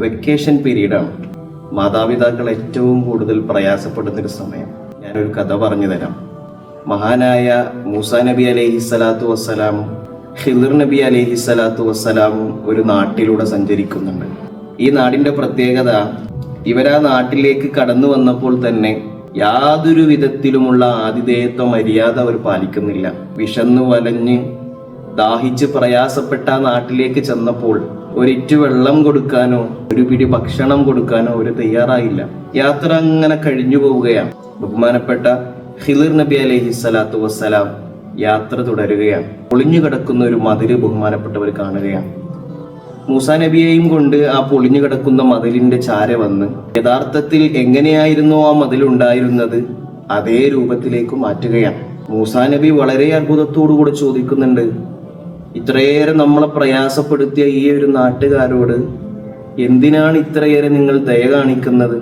Vacation പീരീഡാണ്. മാതാപിതാക്കൾ ഏറ്റവും കൂടുതൽ പ്രയാസപ്പെടുന്നൊരു സമയം. ഞാനൊരു കഥ പറഞ്ഞു തരാം. മഹാനായ മൂസാ നബി അലൈഹിസ്സലാത്തു വസ്സലാമും ഖിളിർ നബി അലൈഹിസ്സലാത്തു വസ്സലാമും ഒരു നാട്ടിലൂടെ സഞ്ചരിക്കുന്നുണ്ട്. ഈ നാടിന്റെ പ്രത്യേകത, ഇവരാ നാട്ടിലേക്ക് കടന്നു വന്നപ്പോൾ തന്നെ യാതൊരു വിധത്തിലുമുള്ള ആതിഥേയത്വ മര്യാദ അവർ പാലിക്കുന്നില്ല. വിശന്നു വലഞ്ഞ് ദാഹിച്ച് പ്രയാസപ്പെട്ട ആ നാട്ടിലേക്ക് ചെന്നപ്പോൾ ഒരിറ്റു വെള്ളം കൊടുക്കാനോ ഒരു പിടി ഭക്ഷണം കൊടുക്കാനോ അവർ തയ്യാറായില്ല. യാത്ര അങ്ങനെ കഴിഞ്ഞു പോവുകയാണ്. ബഹുമാനപ്പെട്ട ഖിളിർ നബി അലൈഹിസ്സലാത്തു വസ്സലാം യാത്ര തുടരുകയാണ്. പൊളിഞ്ഞു കിടക്കുന്ന ഒരു മതില് ബഹുമാനപ്പെട്ടവർ കാണുകയാണ്. മൂസാ നബിയെയും കൊണ്ട് ആ പൊളിഞ്ഞു കിടക്കുന്ന മതിലിന്റെ ചാര വന്ന് യഥാർത്ഥത്തിൽ എങ്ങനെയായിരുന്നു ആ മതിലുണ്ടായിരുന്നത് അതേ രൂപത്തിലേക്ക് മാറ്റുകയാണ്. മൂസാ നബി വളരെ അത്ഭുതത്തോടുകൂടെ ചോദിക്കുന്നുണ്ട്, ഇത്രയേറെ നമ്മളെ പ്രയാസപ്പെടുത്തിയ ഈ ഒരു നാട്ടുകാരോട് എന്തിനാണ് ഇത്രയേറെ നിങ്ങൾ ദയ കാണിക്കുന്നത്?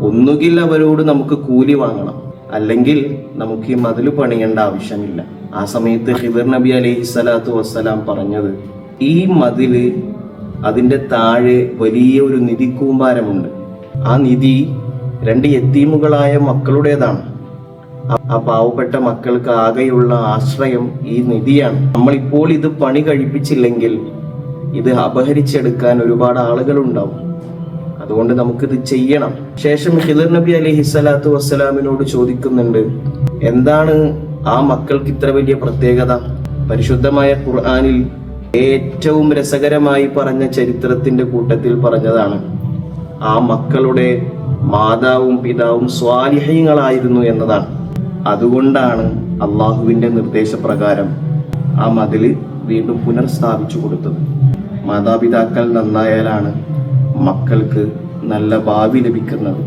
ഒന്നുകിൽ അവരോട് നമുക്ക് കൂലി വാങ്ങണം, അല്ലെങ്കിൽ നമുക്ക് ഈ മതിൽ പണിയേണ്ട ആവശ്യമില്ല. ആ സമയത്ത് ഖിളിർ നബി അലൈഹിസ്സലാത്തു വസ്സലാം പറഞ്ഞത്, ഈ മതില് അതിന്റെ താഴെ വലിയ ഒരു നിധി കൂമ്പാരമുണ്ട്. ആ നിധി 2 യതീമുകളായ മക്കളുടേതാണ്. ആ പാവപ്പെട്ട മക്കൾക്ക് ആകെയുള്ള ആശ്രയം ഈ നിധിയാണ്. നമ്മളിപ്പോൾ ഇത് പണി കഴിപ്പിച്ചില്ലെങ്കിൽ ഇത് അപഹരിച്ചെടുക്കാൻ ഒരുപാട് ആളുകളുണ്ടാവും. അതുകൊണ്ട് നമുക്കിത് ചെയ്യണം. ശേഷം ഖിളിർ നബി അലൈഹിസ്സലാത്തു വസ്സലാമിനോട് ചോദിക്കുന്നുണ്ട്, എന്താണ് ആ മക്കൾക്ക് ഇത്ര വലിയ പ്രത്യേകത? പരിശുദ്ധമായ ഖുർആനിൽ ഏറ്റവും രസകരമായി പറഞ്ഞ ചരിത്രത്തിന്റെ കൂട്ടത്തിൽ പറഞ്ഞതാണ്, ആ മക്കളുടെ മാതാവും പിതാവും സ്വാലിഹീങ്ങളായിരുന്നു എന്നതാണ്. അതുകൊണ്ടാണ് അള്ളാഹുവിന്റെ നിർദ്ദേശപ്രകാരം ആ മതില് വീണ്ടും പുനർസ്ഥാപിച്ചു കൊടുത്തത്. മാതാപിതാക്കൾ നന്നായാലാണ് മക്കൾക്ക് നല്ല ഭാവി ലഭിക്കുന്നത്.